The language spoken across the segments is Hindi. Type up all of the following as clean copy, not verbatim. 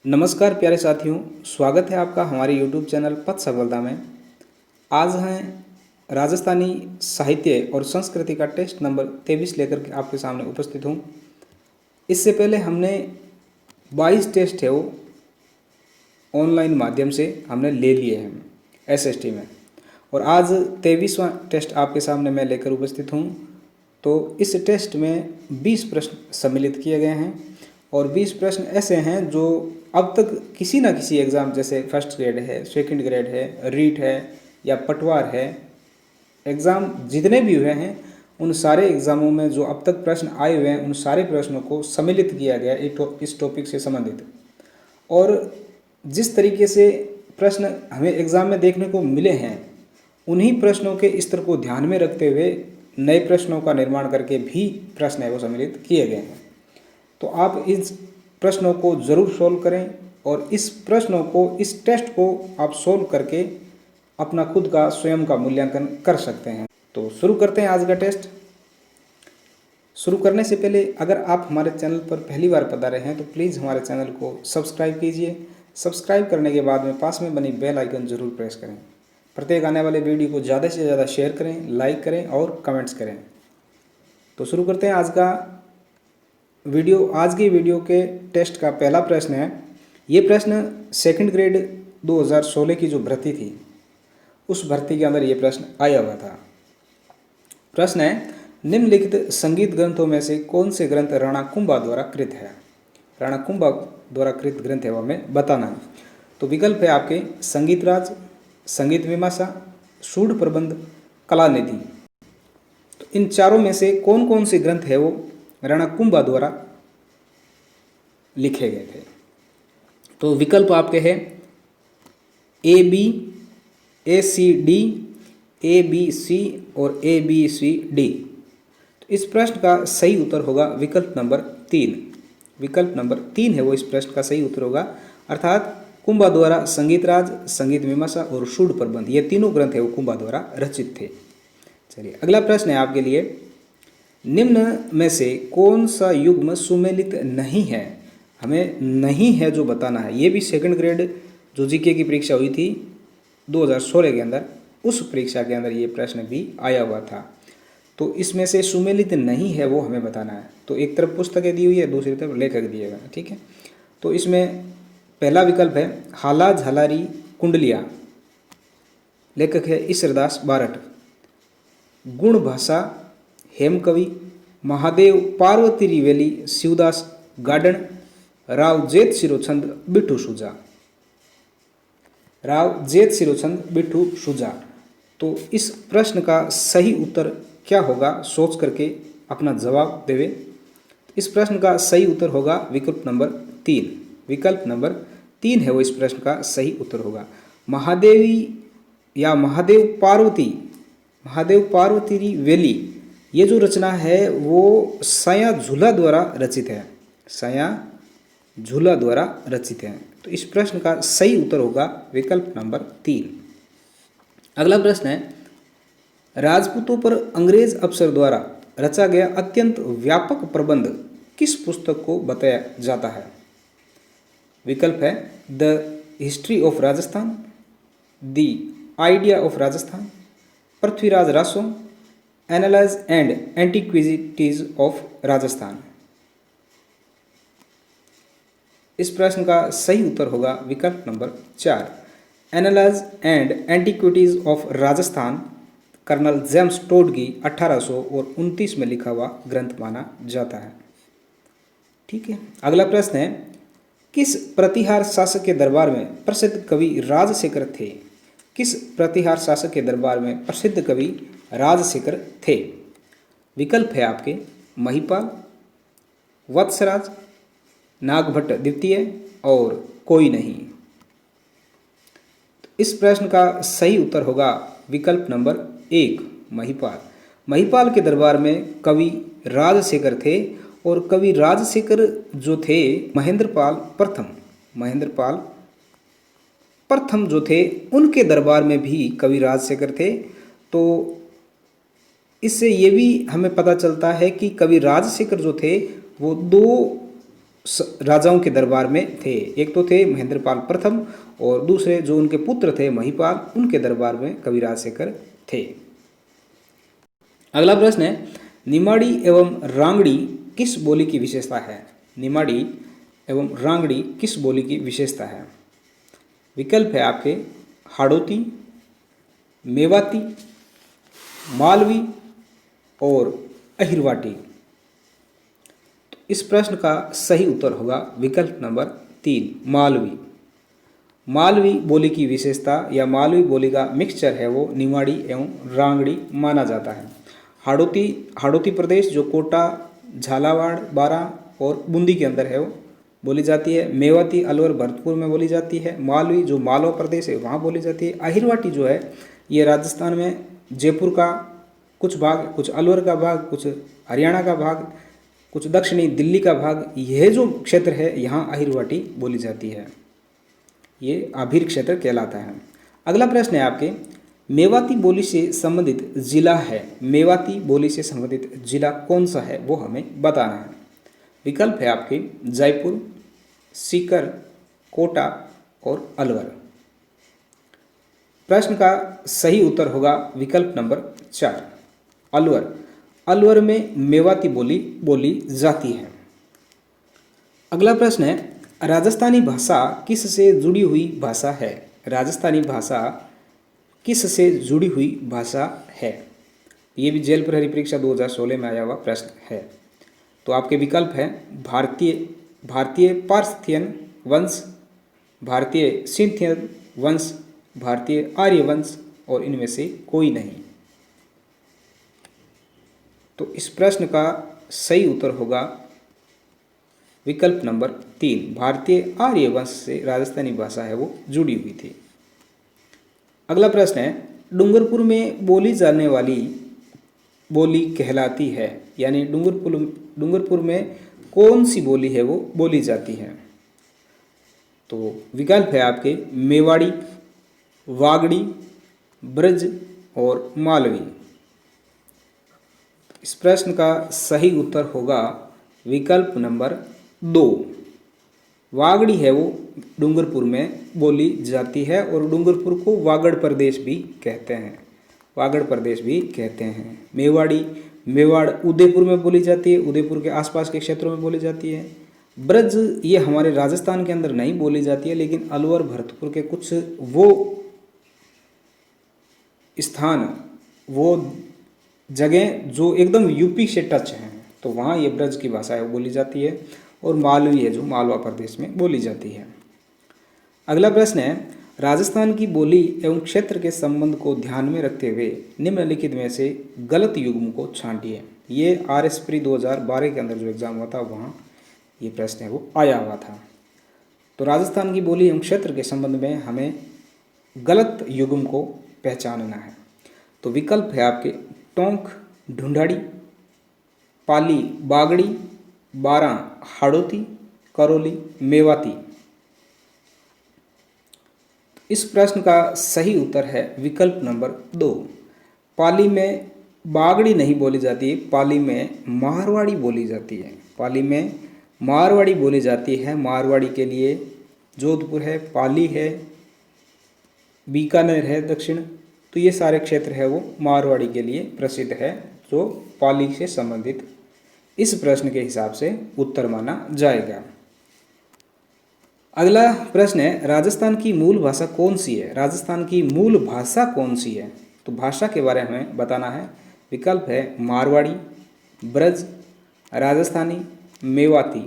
नमस्कार प्यारे साथियों, स्वागत है आपका हमारे YouTube चैनल पथ सफलता में। आज हैं राजस्थानी साहित्य और संस्कृति का टेस्ट नंबर 23 लेकर के आपके सामने उपस्थित हूँ। इससे पहले हमने 22 टेस्ट है वो ऑनलाइन माध्यम से हमने ले लिए हैं SST में, और आज 23वां टेस्ट आपके सामने मैं लेकर उपस्थित हूँ। तो इस टेस्ट में 20 प्रश्न सम्मिलित किए गए हैं और 20 प्रश्न ऐसे हैं जो अब तक किसी न किसी एग्ज़ाम, जैसे फर्स्ट ग्रेड है, सेकंड ग्रेड है, रीट है या पटवार है, एग्ज़ाम जितने भी हुए हैं उन सारे एग्ज़ामों में जो अब तक प्रश्न आए हुए हैं उन सारे प्रश्नों को सम्मिलित किया गया इस टॉपिक से संबंधित। और जिस तरीके से प्रश्न हमें एग्ज़ाम में देखने को मिले हैं उन्हीं प्रश्नों के स्तर को ध्यान में रखते हुए नए प्रश्नों का निर्माण करके भी प्रश्न है वो सम्मिलित किए गए हैं। तो आप इस प्रश्नों को ज़रूर सोल्व करें और इस प्रश्नों को, इस टेस्ट को आप सोल्व करके अपना खुद का स्वयं का मूल्यांकन कर सकते हैं। तो शुरू करते हैं आज का टेस्ट। शुरू करने से पहले अगर आप हमारे चैनल पर पहली बार पधारे हैं तो प्लीज़ हमारे चैनल को सब्सक्राइब कीजिए। सब्सक्राइब करने के बाद में पास में बनी बेल आइकन ज़रूर प्रेस करें। प्रत्येक आने वाले वीडियो को ज़्यादा से ज़्यादा शेयर करें, लाइक करें और कमेंट्स करें। तो शुरू करते हैं आज का वीडियो। आज की वीडियो के टेस्ट का पहला प्रश्न है। ये प्रश्न सेकंड ग्रेड 2016 की जो भर्ती थी उस भर्ती के अंदर ये प्रश्न आया हुआ था। प्रश्न है, निम्नलिखित संगीत ग्रंथों में से कौन से ग्रंथ राणा कुंभा द्वारा कृत है? राणा कुंभा द्वारा कृत ग्रंथ है वो हमें बताना है। तो विकल्प है आपके संगीत राज, संगीत मीमांसा, सूढ़ प्रबंध, कलानिधि। तो इन चारों में से कौन कौन से ग्रंथ है वो राणा कुंभा द्वारा लिखे गए थे? तो विकल्प आपके हैं AB, ACD, ABC और ABCD। तो इस प्रश्न का सही उत्तर होगा विकल्प नंबर 3। विकल्प नंबर 3 है वो इस प्रश्न का सही उत्तर होगा। अर्थात कुंभा द्वारा संगीत राज, संगीत मीमांसा और सूढ़ प्रबंध, ये तीनों ग्रंथ है वो कुंभा द्वारा रचित थे। चलिए अगला प्रश्न है आपके लिए, निम्न में से कौन सा युग्म सुमेलित नहीं है? हमें नहीं है जो बताना है। ये भी सेकंड ग्रेड जो जीके की परीक्षा हुई थी 2016 के अंदर, उस परीक्षा के अंदर ये प्रश्न भी आया हुआ था। तो इसमें से सुमेलित नहीं है वो हमें बताना है। तो एक तरफ पुस्तकें दी हुई है, दूसरी तरफ लेखक दिएगा, ठीक है। तो इसमें पहला विकल्प है हाला झालारी कुंडलिया, लेखक है ईश्वरदास बारट। गुण भाषा हेमकवि, महादेव पार्वती रिवेली शिवदास गार्डन, राव जेत सिरोचंद बिट्ठू सुजा। राव जेत सिरोचंद बिट्ठू सुजा। तो इस प्रश्न का सही उत्तर क्या होगा, सोच करके अपना जवाब देवे। इस प्रश्न का सही उत्तर होगा विकल्प नंबर 3। विकल्प नंबर 3 है वो इस प्रश्न का सही उत्तर होगा। महादेवी या महादेव पार्वती वेली, ये जो रचना है वो साया झूला द्वारा रचित है। साया झूला द्वारा रचित है। तो इस प्रश्न का सही उत्तर होगा विकल्प नंबर 3। अगला प्रश्न है, राजपूतों पर अंग्रेज अफसर द्वारा रचा गया अत्यंत व्यापक प्रबंध किस पुस्तक को बताया जाता है? विकल्प है the history of Rajasthan, the idea of Rajasthan, Prithviraj Raso, annals and antiquities of Rajasthan. इस प्रश्न का सही उत्तर होगा विकल्प number 4, annals and antiquities of Rajasthan. Colonel James Tod की 1829 में लिखा हुआ ग्रंथ माना जाता है, ठीक है। अगला प्रश्न है, किस प्रतिहार शासक के दरबार में प्रसिद्ध कवि राजशेखर थे? किस प्रतिहार शासक के दरबार में प्रसिद्ध कवि राजशेखर थे? विकल्प है आपके महिपाल, वत्सराज, नागभट्ट द्वितीय और कोई नहीं। तो इस प्रश्न का सही उत्तर होगा विकल्प नंबर 1, महिपाल। महिपाल के दरबार में कवि राजशेखर थे और कवि राजशेखर जो थे महेंद्रपाल प्रथम जो थे उनके दरबार में भी कवि राजशेखर थे। तो इससे ये भी हमें पता चलता है कि कवि राजशेखर जो थे वो 2 राजाओं के दरबार में थे। एक तो थे महेंद्रपाल प्रथम और दूसरे जो उनके पुत्र थे महिपाल, उनके दरबार में कविराज शेखर थे। अगला प्रश्न है, निमाड़ी एवं रांगड़ी किस बोली की विशेषता है? निमाड़ी एवं रांगड़ी किस बोली की विशेषता है? विकल्प है आपके हाड़ौती, मेवाती, मालवी और अहिरवाटी। तो इस प्रश्न का सही उत्तर होगा विकल्प नंबर 3, मालवी। मालवी बोली की विशेषता या मालवी बोली का मिक्सचर है वो निमाड़ी एवं रांगड़ी माना जाता है। हाड़ौती प्रदेश जो कोटा, झालावाड़, बारा और बूंदी के अंदर है वो बोली जाती है। मेवाती अलवर भरतपुर में बोली जाती है। मालवी जो मालवा प्रदेश है वहाँ बोली जाती है। अहिरवाटी जो है ये राजस्थान में जयपुर का कुछ भाग, कुछ अलवर का भाग, कुछ हरियाणा का भाग, कुछ दक्षिणी दिल्ली का भाग, यह जो क्षेत्र है यहाँ अहिरवाटी बोली जाती है। ये आभीर क्षेत्र कहलाता है। अगला प्रश्न है आपके, मेवाती बोली से संबंधित जिला है। मेवाती बोली से संबंधित जिला कौन सा है वो हमें बताना है। विकल्प है आपके जयपुर, सीकर, कोटा और अलवर। प्रश्न का सही उत्तर होगा विकल्प नंबर 4, अलवर। अलवर में मेवाती बोली बोली जाती है। अगला प्रश्न है, राजस्थानी भाषा किस से जुड़ी हुई भाषा है? राजस्थानी भाषा किस से जुड़ी हुई भाषा है? ये भी जेल प्रहरी परीक्षा 2016 में आया हुआ प्रश्न है। तो आपके विकल्प हैं भारतीय पारस्थियन वंश, भारतीय सिंथियन वंश, भारतीय आर्य वंश और इनमें से कोई नहीं। तो इस प्रश्न का सही उत्तर होगा विकल्प नंबर 3, भारतीय आर्य वंश से राजस्थानी भाषा है वो जुड़ी हुई थी। अगला प्रश्न है, डूंगरपुर में बोली जाने वाली बोली कहलाती है, यानी डूंगरपुर में कौन सी बोली है वो बोली जाती है? तो विकल्प है आपके मेवाड़ी, वागड़ी, ब्रज और मालवी। इस प्रश्न का सही उत्तर होगा विकल्प नंबर 2, वागड़ी है वो डूंगरपुर में बोली जाती है और डूंगरपुर को वागड़ प्रदेश भी कहते हैं। वागड़ प्रदेश भी कहते हैं। मेवाड़ उदयपुर में बोली जाती है, उदयपुर के आसपास के क्षेत्रों में बोली जाती है। ब्रज ये हमारे राजस्थान के अंदर नहीं बोली जाती है, लेकिन अलवर भरतपुर के कुछ वो स्थान, वो जगह जो एकदम यूपी से टच हैं, तो वहाँ ये ब्रज की भाषा है बोली जाती है। और मालवी है जो मालवा प्रदेश में बोली जाती है। अगला प्रश्न है, राजस्थान की बोली एवं क्षेत्र के संबंध को ध्यान में रखते हुए निम्नलिखित में से गलत युग्म को छांटिए। ये RS प्री 2012 के अंदर जो एग्जाम हुआ था वहाँ ये प्रश्न है वो आया हुआ था। तो राजस्थान की बोली एवं क्षेत्र के संबंध में हमें गलत युग्म को पहचानना है। तो विकल्प है आपके टोंक ढूंढाड़ी, पाली बागड़ी, बारा हाड़ौती, करौली मेवाती। इस प्रश्न का सही उत्तर है विकल्प नंबर 2, पाली में बागड़ी नहीं बोली जाती, पाली में मारवाड़ी बोली जाती है। पाली में मारवाड़ी बोली जाती है। मारवाड़ी के लिए जोधपुर है, पाली है, बीकानेर है दक्षिण, तो ये सारे क्षेत्र है वो मारवाड़ी के लिए प्रसिद्ध है, जो पाली से संबंधित इस प्रश्न के हिसाब से उत्तर माना जाएगा। अगला प्रश्न है, राजस्थान की मूल भाषा कौन सी है? राजस्थान की मूल भाषा कौन सी है? तो भाषा के बारे में हमें बताना है। विकल्प है मारवाड़ी, ब्रज, राजस्थानी, मेवाती।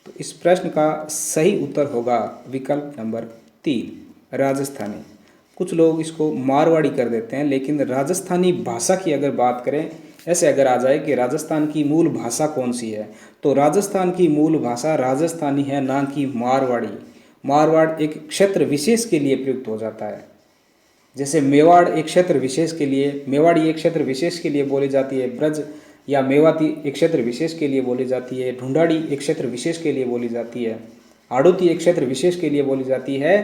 तो इस प्रश्न का सही उत्तर होगा विकल्प नंबर 3, राजस्थानी। कुछ लोग इसको मारवाड़ी कर देते हैं, लेकिन राजस्थानी भाषा की अगर बात करें, ऐसे अगर आ जाए कि राजस्थान की मूल भाषा कौन सी है, तो राजस्थान की मूल भाषा राजस्थानी है, ना कि मारवाड़ी। मारवाड़ एक क्षेत्र विशेष के लिए प्रयुक्त हो जाता है। जैसे मेवाड़ एक क्षेत्र विशेष के लिए, मेवाड़ी एक क्षेत्र विशेष के लिए बोली जाती है, ब्रज या मेवाती एक क्षेत्र विशेष के लिए बोली जाती है, ढूंढाड़ी एक क्षेत्र विशेष के लिए बोली जाती है, हाड़ौती एक क्षेत्र विशेष के लिए बोली जाती है।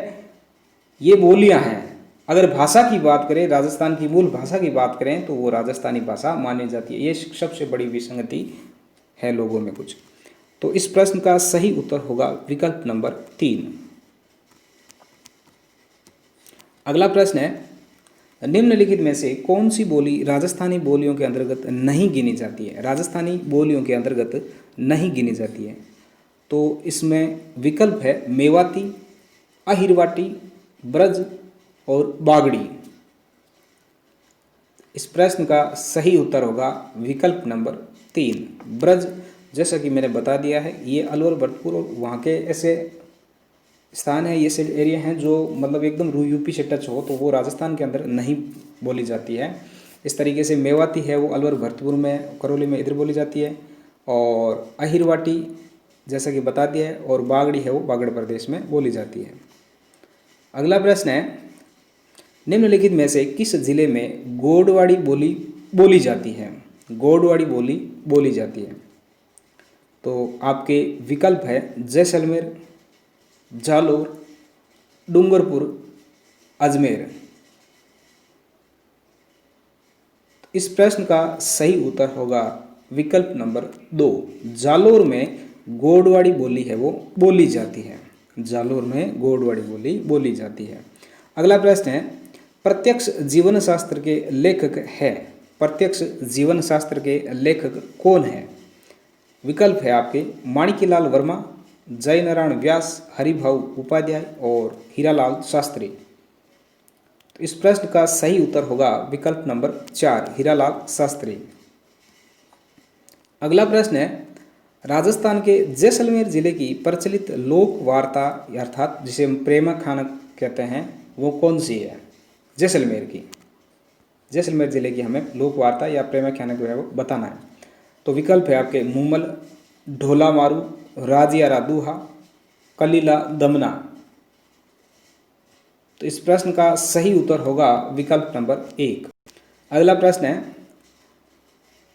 ये बोलियां हैं। अगर भाषा की बात करें, राजस्थान की मूल भाषा की बात करें, तो वो राजस्थानी भाषा मानी जाती है। ये सबसे बड़ी विसंगति है लोगों में कुछ। तो इस प्रश्न का सही उत्तर होगा विकल्प नंबर 3। अगला प्रश्न है, निम्नलिखित में से कौन सी बोली राजस्थानी बोलियों के अंतर्गत नहीं गिनी जाती है? राजस्थानी बोलियों के अंतर्गत नहीं गिनी जाती है। तो इसमें विकल्प है मेवाती, अहिरवाटी, ब्रज और बागड़ी। इस प्रश्न का सही उत्तर होगा विकल्प नंबर 3 ब्रज। जैसा कि मैंने बता दिया है, ये अलवर भरतपुर और वहाँ के ऐसे स्थान है, ये ऐसे एरिया हैं जो मतलब एकदम यूपी से टच हो, तो वो राजस्थान के अंदर नहीं बोली जाती है। इस तरीके से मेवाती है वो अलवर भरतपुर में, करौली में इधर बोली जाती है, और अहिरवाटी जैसा कि बता दिया है, और बागड़ी है वो बागड़ प्रदेश में बोली जाती है। अगला प्रश्न है, निम्नलिखित में से किस जिले में गोडवाड़ी बोली बोली जाती है? गोडवाड़ी बोली बोली जाती है। तो आपके विकल्प है जैसलमेर, जालोर, डूंगरपुर, अजमेर। इस प्रश्न का सही उत्तर होगा विकल्प नंबर 2 जालोर में गोडवाड़ी बोली है वो बोली जाती है। जालोर में गोडवाड़ी बोली बोली जाती है। अगला प्रश्न है, प्रत्यक्ष जीवन शास्त्र के लेखक है। प्रत्यक्ष जीवन शास्त्र के लेखक कौन है? विकल्प है आपके माणिक्यलाल वर्मा, जयनारायण व्यास, हरिभाऊ उपाध्याय और हीरालाल शास्त्री। तो इस प्रश्न का सही उत्तर होगा विकल्प नंबर 4 हीरालाल शास्त्री। अगला प्रश्न है, राजस्थान के जैसलमेर जिले की प्रचलित लोक वार्ता अर्थात जिसे हम प्रेमा खाना कहते हैं वो कौन सी है? जैसलमेर की, जैसलमेर जिले की हमें लोक वार्ता या प्रेमा खाना जो है वो बताना है। तो विकल्प है आपके मूमल, ढोला मारू, राजियारा दूहा, कलीला दमना। तो इस प्रश्न का सही उत्तर होगा विकल्प नंबर 1। अगला प्रश्न है,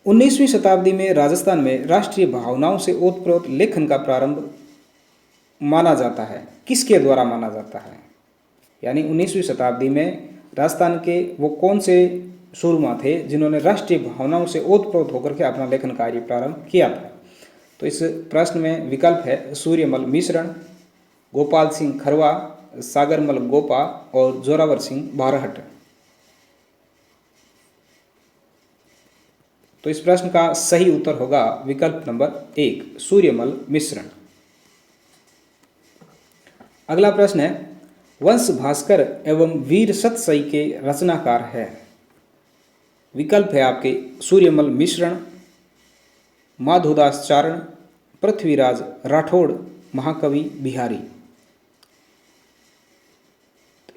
19वीं शताब्दी में राजस्थान में राष्ट्रीय भावनाओं से ओतप्रोत लेखन का प्रारंभ माना जाता है, किसके द्वारा माना जाता है? यानी 19वीं शताब्दी में राजस्थान के वो कौन से सूरमा थे जिन्होंने राष्ट्रीय भावनाओं से ओतप्रोत होकर के अपना लेखन कार्य प्रारंभ किया था? तो इस प्रश्न में विकल्प है सूर्यमल मिश्रण, गोपाल सिंह खरवा, सागरमल गोपा और जोरावर सिंह बारहट। तो इस प्रश्न का सही उत्तर होगा विकल्प नंबर 1 सूर्यमल मिश्रण। अगला प्रश्न है, वंश भास्कर एवं वीर सतसई के रचनाकार है। विकल्प है आपके सूर्यमल मिश्रण, माधोदास चारण, पृथ्वीराज राठौड़, महाकवि बिहारी।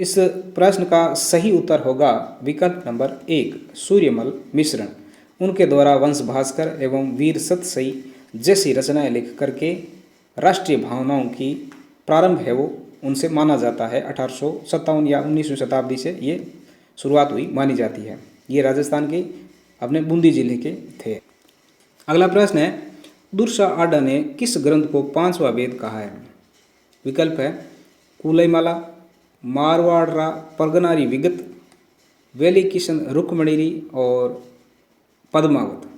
इस प्रश्न का सही उत्तर होगा विकल्प नंबर 1 सूर्यमल मिश्रण। उनके द्वारा वंश भास्कर एवं वीर सतसई जैसी रचनाएं लिख करके राष्ट्रीय भावनाओं की प्रारंभ है वो उनसे माना जाता है। 1857 या 19वीं शताब्दी से ये शुरुआत हुई मानी जाती है। ये राजस्थान के अपने बूंदी जिले के थे। अगला प्रश्न है, दुर्सा आडा ने किस ग्रंथ को 5वां वेद कहा है? विकल्प है कुलयमाला, मारवाड़ा परगनारी विगत, वेली किशन रुक्मणीरी और पद्मावत।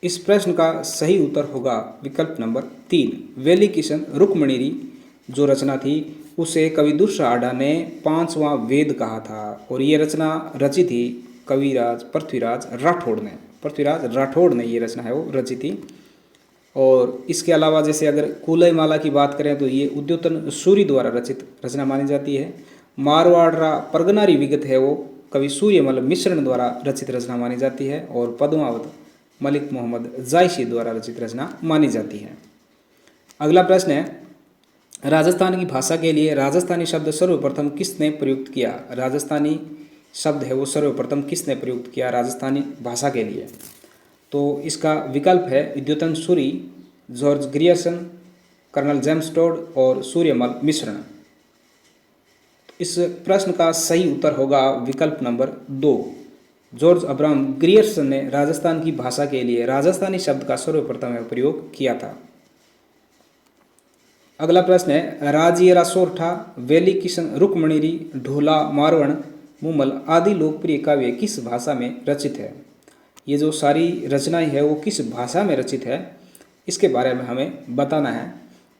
इस प्रश्न का सही उत्तर होगा विकल्प नंबर 3 वेली किशन रुक्मणीरी जो रचना थी उसे कवि दुर्सा आडा ने 5वां वेद कहा था, और ये रचना रची थी कविराज पृथ्वीराज राठौड़ ने। पृथ्वीराज राठौड़ ने ये रचना है वो रची थी। और इसके अलावा जैसे अगर कुलयमाला की बात करें तो ये उद्योतन सूरी द्वारा रचित रचना मानी जाती है। मारवाड़ा परगनारी विगत है वो कवि सूर्यमल मिश्रण द्वारा रचित रचना मानी जाती है, और पद्मावत मलिक मोहम्मद जायसी द्वारा रचित रचना मानी जाती है। अगला प्रश्न है, राजस्थान की भाषा के लिए राजस्थानी शब्द सर्वप्रथम किसने प्रयुक्त किया? राजस्थानी शब्द है वो सर्वप्रथम किसने प्रयुक्त किया राजस्थानी भाषा के लिए? तो इसका विकल्प है Vidyotan Suri, George Grierson, colonel James Tod और सूर्यमल मिश्रण। इस प्रश्न का सही उत्तर होगा विकल्प नंबर 2 जॉर्ज अब्राहम ग्रियर्सन ने राजस्थान की भाषा के लिए राजस्थानी शब्द का सर्वप्रथम प्रयोग किया था। अगला प्रश्न है, राजियरा सोरठा, वेली किशन रुक्मणीरी, ढोला मारवण, मुमल आदि लोकप्रिय काव्य किस भाषा में रचित है? ये जो सारी रचनाएं है वो किस भाषा में रचित है? इसके बारे में हमें बताना है।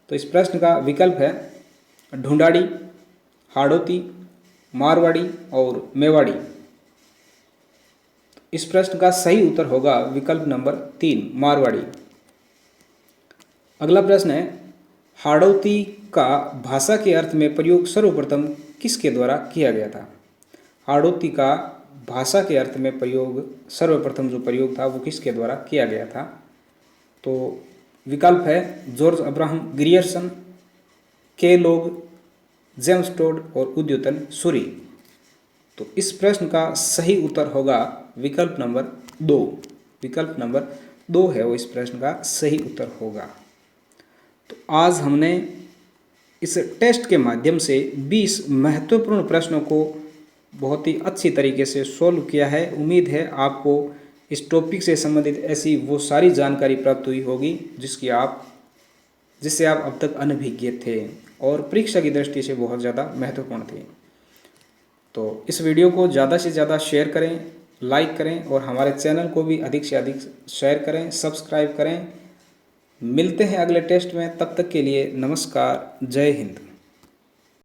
तो इस प्रश्न का विकल्प है ढूंढाड़ी, हाड़ौती, मारवाड़ी और मेवाड़ी। इस प्रश्न का सही उत्तर होगा विकल्प नंबर 3 मारवाड़ी। अगला प्रश्न है हाड़ौती का भाषा के अर्थ में प्रयोग सर्वप्रथम किसके द्वारा किया गया था? हाड़ौती का भाषा के अर्थ में प्रयोग सर्वप्रथम जो प्रयोग था वो किसके द्वारा किया गया था? तो विकल्प है जॉर्ज अब्राहम ग्रियर्सन, के लोग, जेम्स टोड और उद्योतन सूरी। तो इस प्रश्न का सही उत्तर होगा विकल्प नंबर 2। विकल्प नंबर 2 है वो इस प्रश्न का सही उत्तर होगा। तो आज हमने इस टेस्ट के माध्यम से 20 महत्वपूर्ण प्रश्नों को बहुत ही अच्छी तरीके से सोल्व किया है। उम्मीद है आपको इस टॉपिक से संबंधित ऐसी वो सारी जानकारी प्राप्त हुई होगी जिससे आप अब तक अनभिज्ञ थे और परीक्षा की दृष्टि से बहुत ज़्यादा महत्वपूर्ण थे। तो इस वीडियो को ज़्यादा से ज़्यादा शेयर करें, लाइक करें और हमारे चैनल को भी अधिक से अधिक शेयर करें, सब्सक्राइब करें। मिलते हैं अगले टेस्ट में, तब तक के लिए नमस्कार, जय हिंद।